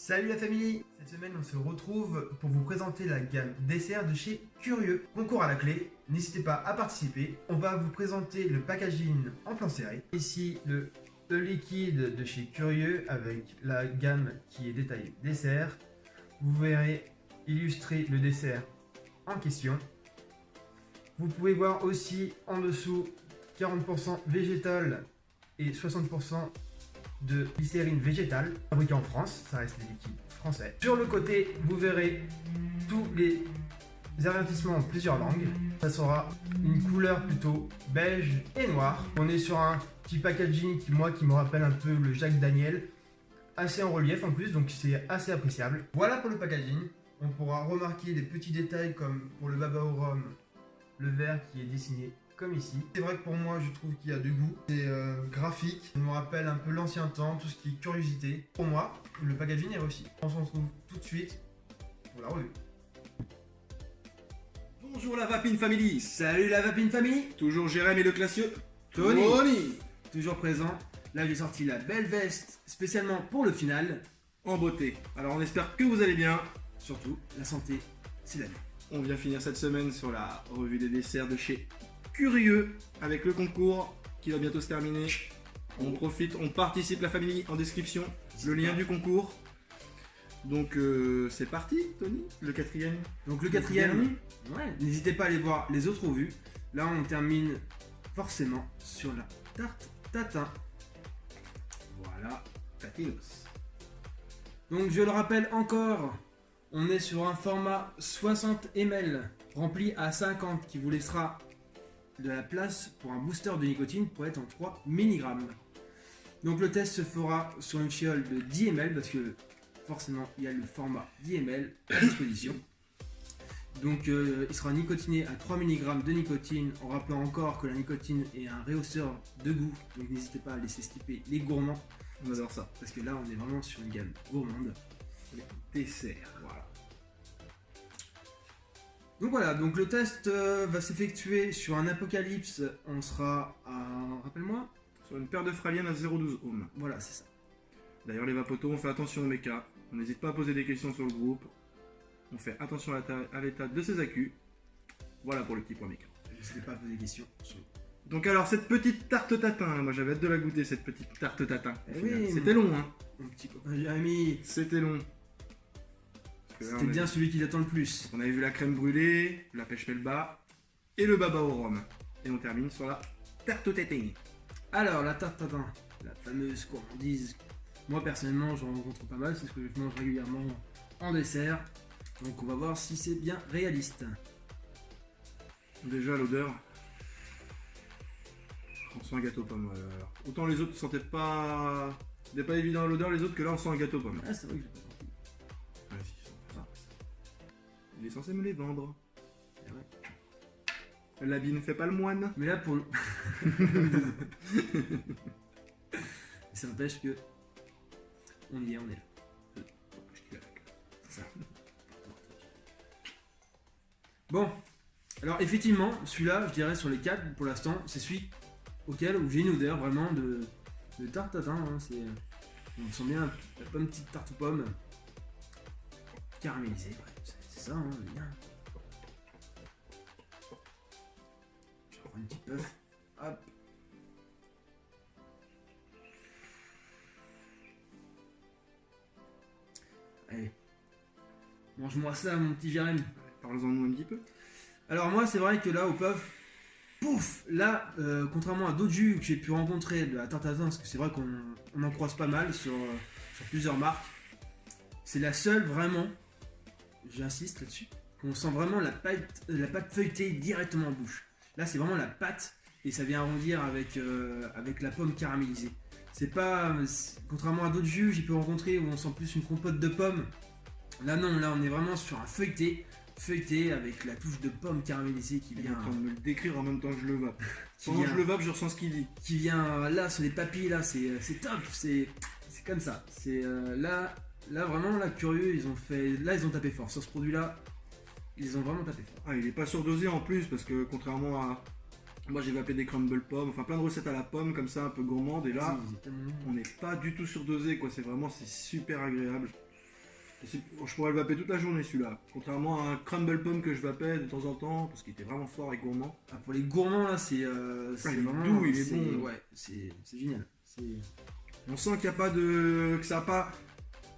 Salut la famille! Cette semaine on se retrouve pour vous présenter la gamme dessert de chez Curieux. Concours à la clé, n'hésitez pas à participer. On va vous présenter le packaging en plan serré. Ici le liquide de chez Curieux avec la gamme qui est détaillée dessert. Vous verrez illustrer le dessert en question. Vous pouvez voir aussi en dessous 40% végétal et 60% de glycérine végétale, fabriquée en France, ça reste des liquides français. Sur le côté, vous verrez tous les avertissements en plusieurs langues. Ça sera une couleur plutôt beige et noire. On est sur un petit packaging qui me rappelle un peu le Jack Daniel, assez en relief en plus, donc c'est assez appréciable. Voilà pour le packaging. On pourra remarquer des petits détails comme pour le baba au rhum, le verre qui est dessiné comme ici. C'est vrai que pour moi je trouve qu'il y a de goût. C'est graphique, ça me rappelle un peu l'ancien temps, tout ce qui est curiosité. Pour moi, le packaging est réussi. On se retrouve tout de suite pour la revue. Bonjour la Vapine Family. Salut la Vapine Family. Toujours Jérémy le classieux. Tony. Toujours présent. Là j'ai sorti la belle veste spécialement pour le final. En beauté. Alors on espère que vous allez bien. Surtout, la santé, c'est la vie. On vient finir cette semaine sur la revue des desserts de chez Curieux avec le concours qui va bientôt se terminer. On profite, on participe la famille en description, le lien du concours. Donc c'est parti Tony, le quatrième. Donc le quatrième, ouais, n'hésitez pas à aller voir les autres revues. Là on termine forcément sur la tarte tatin. Voilà, Tatinos. Donc je le rappelle encore, on est sur un format 60 ml rempli à 50 qui vous laissera de la place pour un booster de nicotine pour être en 3 mg. Donc le test se fera sur une fiole de 10 ml parce que forcément il y a le format 10 ml à disposition. Donc il sera nicotiné à 3 mg de nicotine, en rappelant encore que la nicotine est un rehausseur de goût. Donc n'hésitez pas à laisser skipper les gourmands. On adore ça. Parce que là on est vraiment sur une gamme gourmande. Dessert, voilà. Donc voilà, donc le test va s'effectuer sur un apocalypse. On sera à, rappelle-moi, Sur une paire de fraliennes à 0,12 ohms. voilà, c'est ça. D'ailleurs les vapotos, on fait attention aux mécas. On n'hésite pas à poser des questions sur le groupe. On fait attention à l'état de ses accus. Voilà pour le petit point méca. N'hésitez pas à poser des questions. Donc alors cette petite tarte tatin, moi j'avais hâte de la goûter cette petite tarte tatin. Eh oui, C'était long hein. Mon petit copain Jérémy, C'était long. Parce que là, c'était bien celui qui l'attend le plus. On avait vu la crème brûlée, la pêche melba et le baba au rhum. Et on termine sur la tarte tatin. Alors, la tarte tatin, la fameuse gourmandise. Moi personnellement, j'en rencontre pas mal, c'est ce que je mange régulièrement en dessert. Donc on va voir si c'est bien réaliste. Déjà l'odeur. On sent un gâteau pomme. Autant les autres ne sentaient pas. C'était pas évident l'odeur, les autres que là on sent un gâteau pomme. Ah, c'est vrai que j'ai pas senti. Ah, si, ça. Il est censé me les vendre. C'est vrai. L'habit ne fait pas le moine. Mais là pour le... Ça n'empêche que... On y est, on est là. C'est ça. Bon, alors effectivement, celui-là, je dirais sur les 4 pour l'instant, c'est celui auquel où j'ai une odeur vraiment de tarte tatin. Hein, on sent bien la pomme, petite tarte aux pommes caramélisée. Bref, c'est ça, hein, bien. Je reprends une petite puff. Hop. Allez. Mange-moi ça, mon petit Jérémy. Parlons-en nous un petit peu. Alors moi, c'est vrai que là, au puff, pouf, là, contrairement à d'autres jus que j'ai pu rencontrer de la tarte tatin, parce que c'est vrai qu'on en croise pas mal sur plusieurs marques, c'est la seule vraiment, j'insiste là-dessus, qu'on sent vraiment la pâte feuilletée directement en bouche. Là, c'est vraiment la pâte et ça vient arrondir avec la pomme caramélisée. C'est pas, contrairement à d'autres jus, j'ai pu rencontrer où on sent plus une compote de pommes. Là non, là on est vraiment sur un feuilleté avec la touche de pomme caramélisée qui Il est vient... en train de me le décrire en même temps que je le vape. Qui Pendant que vient- je le vape, je ressens ce qu'il dit. qui vient là sur les papilles, là c'est top, c'est comme ça. C'est là vraiment là curieux, ils ont tapé fort sur ce produit là, ils ont vraiment tapé fort. Ah, il est pas surdosé en plus parce que contrairement à. Moi j'ai vapé des crumble pommes, enfin plein de recettes à la pomme comme ça, un peu gourmandes et là C'est tellement- on n'est pas du tout surdosé quoi, c'est super agréable. Je pourrais le vaper toute la journée celui-là. Contrairement à un crumble pomme que je vapais de temps en temps, parce qu'il était vraiment fort et gourmand. Ah, pour les gourmands, là, c'est il est vraiment... doux, il est bon. Ouais, c'est génial. On sent qu'il n'y a pas de. Que ça a pas.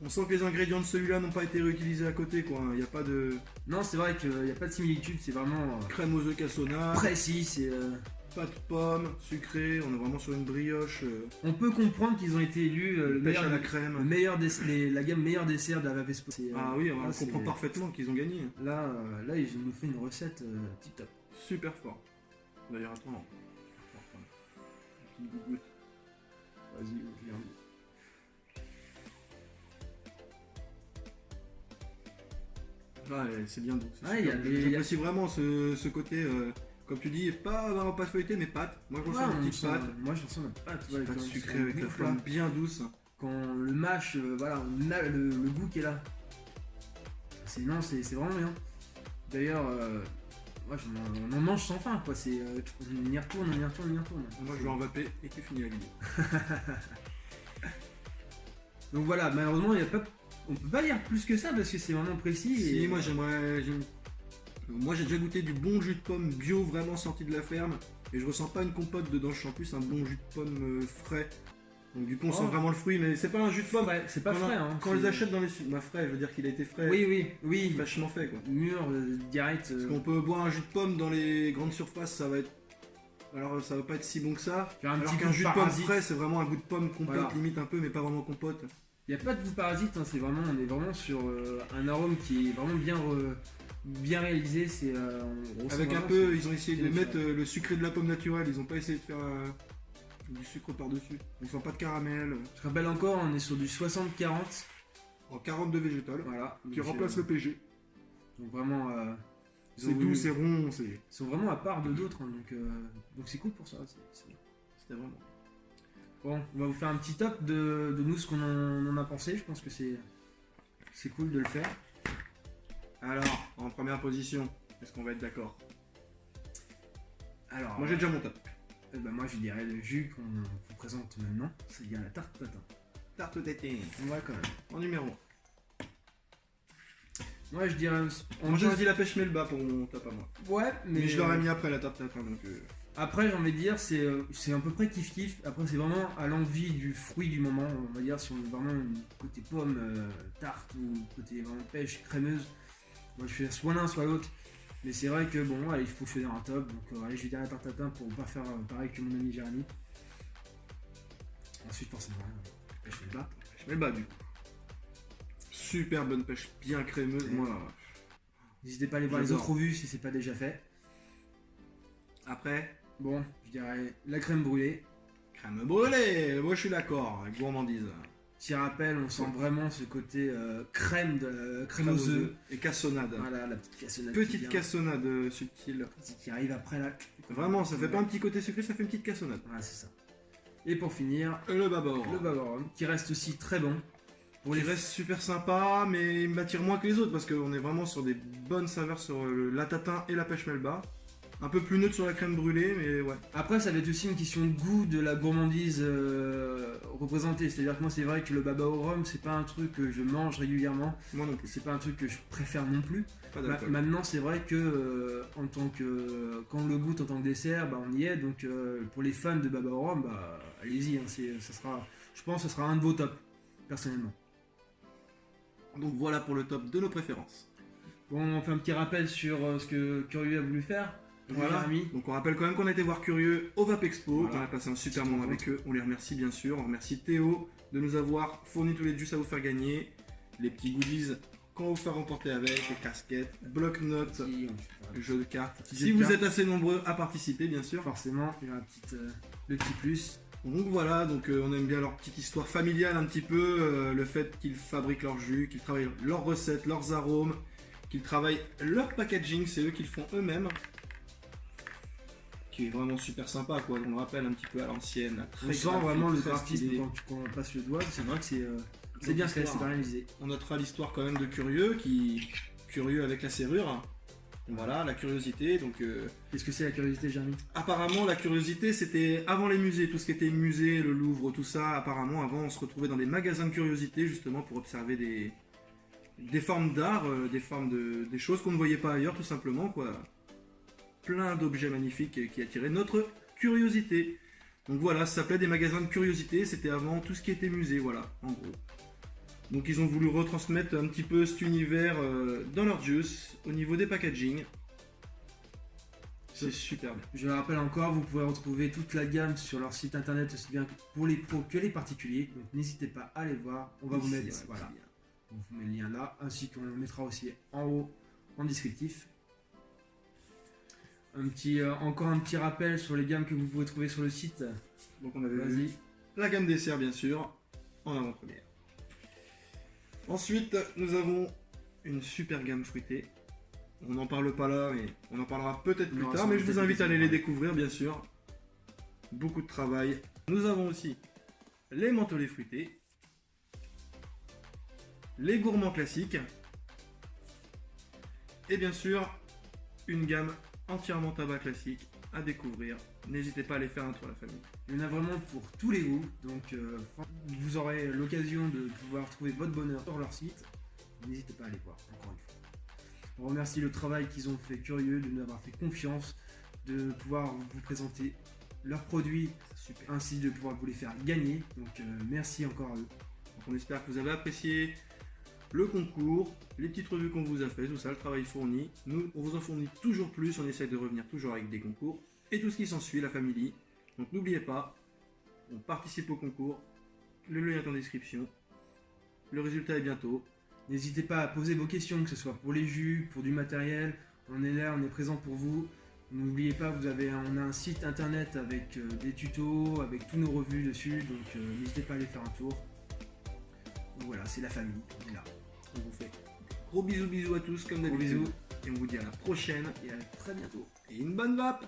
On sent que les ingrédients de celui-là n'ont pas été réutilisés à côté, quoi. Il n'y a pas de Non, c'est vrai qu'il n'y a pas de similitude, c'est vraiment crème aux œufs cassonade, précis. pâte pomme, sucré. On est vraiment sur une brioche. On peut comprendre qu'ils ont été élus le Pêche meilleur, à la crème. la gamme meilleur dessert de la Vapespo. Ah oui, on là, comprend parfaitement qu'ils ont gagné. Là, ils nous fait une recette tip top. Super fort. D'ailleurs, attends. Une petite goutte. Vas-y, je l'ai remis. Ouais, c'est bien doux. Ouais, J'apprécie vraiment ce côté, comme tu dis, pas pâte feuilletée, mais pâte. Moi, je ressens une petite pâte. Moi, je ressens notre pâte. Petite pâte sucrée avec la flamme bien douce. Quand le mâche, voilà, on a le goût qui est là. C'est vraiment bien. D'ailleurs, on en mange sans faim, quoi. On y retourne. Moi, je vais en vaper et tu finis la vidéo. Donc voilà, malheureusement, on peut pas dire plus que ça parce que c'est vraiment précis. Si, moi moi j'ai déjà goûté du bon jus de pomme bio vraiment sorti de la ferme et je ressens pas une compote dedans, je sens plus un bon jus de pomme frais. Donc du coup on sent vraiment le fruit, mais c'est pas un jus de pomme. C'est pas frais. Quand on les achète dans les frais, je veux dire qu'il a été frais. Oui. Vachement fait quoi. Mûr, direct. Parce qu'on peut boire un jus de pomme dans les grandes surfaces, ça va être. Alors ça va pas être si bon que ça. Alors qu'un jus de pomme frais, c'est vraiment un goût de pomme compote, limite un peu, mais pas vraiment compote. Il n'y a pas de goût parasite, hein, on est vraiment sur un arôme qui est vraiment bien réalisé. Avec un peu, ils ont essayé de mettre le sucré de la pomme naturelle, ils ont pas essayé de faire du sucre par-dessus. Ils font pas de caramel. Je rappelle encore, on est sur du 60-40. En 42 végétal, voilà, qui remplace le PG. Donc vraiment, c'est doux, c'est rond, ils sont vraiment à part de d'autres, hein, donc c'est cool pour ça. C'était vraiment. Bon, on va vous faire un petit top de nous, ce qu'on en a pensé. Je pense que c'est cool de le faire. Alors, en première position, est-ce qu'on va être d'accord? Alors, moi j'ai déjà mon top. Moi je dirais le jus qu'on vous présente maintenant, c'est-à-dire la tarte tatin. Tarte tatin. Ouais, quand même. En numéro 1. Moi je dirais. Moi j'aurais dit la pêche melba pour mon top à moi. Ouais, mais je l'aurais mis après la tarte tatin donc. Après, j'ai envie de dire, c'est à peu près kiff-kiff. Après, c'est vraiment à l'envie du fruit du moment. On va dire, si on est vraiment côté pomme, tarte ou côté vraiment pêche, crémeuse. Moi, je fais soit l'un, soit l'autre. Mais c'est vrai que bon, allez, il faut choisir un top. Donc, allez, je vais dire la tarte tatin pour pas faire pareil que mon ami Jérémy. Ensuite, forcément, pêche melba. Pêche melba, du coup. Super bonne pêche, bien crémeuse. Moi, n'hésitez pas à aller voir les autres revues si c'est pas déjà fait. Après, bon, je dirais la crème brûlée. Crème brûlée, moi je suis d'accord, gourmandise. Petit rappel, on sent vraiment ce côté crème aux œufs. Et cassonade. Voilà, la petite cassonade. Petite cassonade subtile. Qui arrive après là. Vraiment, ça fait pas un petit côté sucré, ça fait une petite cassonade. Voilà, c'est ça. Et pour finir, le babor. Le babor, qui reste aussi très bon. Il reste super sympa, mais il m'attire moins que les autres parce qu'on est vraiment sur des bonnes saveurs sur la tatin et la pêche melba. Un peu plus neutre sur la crème brûlée, mais ouais. Après, ça va être aussi une question de goût de la gourmandise représentée. C'est-à-dire que moi, c'est vrai que le baba au rhum, c'est pas un truc que je mange régulièrement. Moi non plus. C'est pas un truc que je préfère non plus. Pas d'alcool. Maintenant, c'est vrai que quand on le goûte en tant que dessert, bah, on y est. Donc, pour les fans de baba au rhum, bah, allez-y. Hein, je pense que ce sera un de vos tops, personnellement. Donc voilà pour le top de nos préférences. Bon, on fait un petit rappel sur ce que Curieux a voulu faire. Voilà. Donc on rappelle quand même qu'on a été voir Curieux au Vapexpo, qu'on a passé un super moment avec eux. On les remercie bien sûr. On remercie Théo de nous avoir fourni tous les juices à vous faire gagner, les petits goodies qu'on va vous faire remporter avec, les casquettes, bloc-notes, jeux de cartes. Si vous êtes assez nombreux à participer, bien sûr. Forcément, il y a le petit plus. Donc voilà, on aime bien leur petite histoire familiale un petit peu, le fait qu'ils fabriquent leurs jus, qu'ils travaillent leurs recettes, leurs arômes, qu'ils travaillent leur packaging, c'est eux qui le font eux-mêmes. Qui est vraiment super sympa, quoi. On le rappelle un petit peu à l'ancienne. On sent vraiment le graphisme quand on passe le doigt. C'est vrai que c'est bien fait, c'est bien réalisé. On notera l'histoire quand même de Curieux, Curieux avec la serrure. Voilà, la curiosité. Donc, qu'est-ce que c'est la curiosité, Jérémy? Apparemment, la curiosité, c'était avant les musées, tout ce qui était musée, le Louvre, tout ça. Apparemment, avant, on se retrouvait dans des magasins de curiosité, justement, pour observer des formes d'art, des choses qu'on ne voyait pas ailleurs, tout simplement, quoi. Plein d'objets magnifiques qui attiraient notre curiosité. Donc voilà, ça s'appelait des magasins de curiosité, c'était avant tout ce qui était musée, voilà, en gros. Donc ils ont voulu retransmettre un petit peu cet univers dans leur juice, au niveau des packaging. C'est super bien. Je le rappelle encore, vous pouvez retrouver toute la gamme sur leur site internet, aussi bien pour les pros que les particuliers. Donc n'hésitez pas à aller voir, on va vous mettre, voilà, on vous met le lien là, ainsi qu'on le mettra aussi en haut, en descriptif. Encore un petit rappel sur les gammes que vous pouvez trouver sur le site. Donc on avait vu la gamme dessert bien sûr, en avant-première. Ensuite, nous avons une super gamme fruitée. On n'en parle pas là, mais on en parlera peut-être plus tard, mais je vous invite à aller les découvrir bien sûr. Beaucoup de travail. Nous avons aussi les mentholés fruités, les gourmands classiques, et bien sûr, une gamme entièrement tabac classique à découvrir. N'hésitez pas à aller faire un tour, la famille. Il y en a vraiment pour tous les goûts, donc vous aurez l'occasion de pouvoir trouver votre bonheur sur leur site. N'hésitez pas à aller voir, encore une fois. On remercie le travail qu'ils ont fait, Curieux, de nous avoir fait confiance, de pouvoir vous présenter leurs produits, ainsi de pouvoir vous les faire gagner. Donc merci encore à eux. Donc on espère que vous avez apprécié le concours, les petites revues qu'on vous a fait, tout ça, le travail fourni. Nous, on vous en fournit toujours plus, on essaie de revenir toujours avec des concours et tout ce qui s'ensuit, la famille. Donc n'oubliez pas, on participe au concours, le lien est en description, le résultat est bientôt. N'hésitez pas à poser vos questions, que ce soit pour les jus, pour du matériel, on est là, on est présent pour vous. N'oubliez pas, on a un site internet avec des tutos, avec tous nos revues dessus, donc n'hésitez pas à aller faire un tour. Donc voilà, c'est la famille, on est là. On vous fait gros bisous à tous comme d'habitude. Et on vous dit à la prochaine Et à très bientôt. et une bonne vape.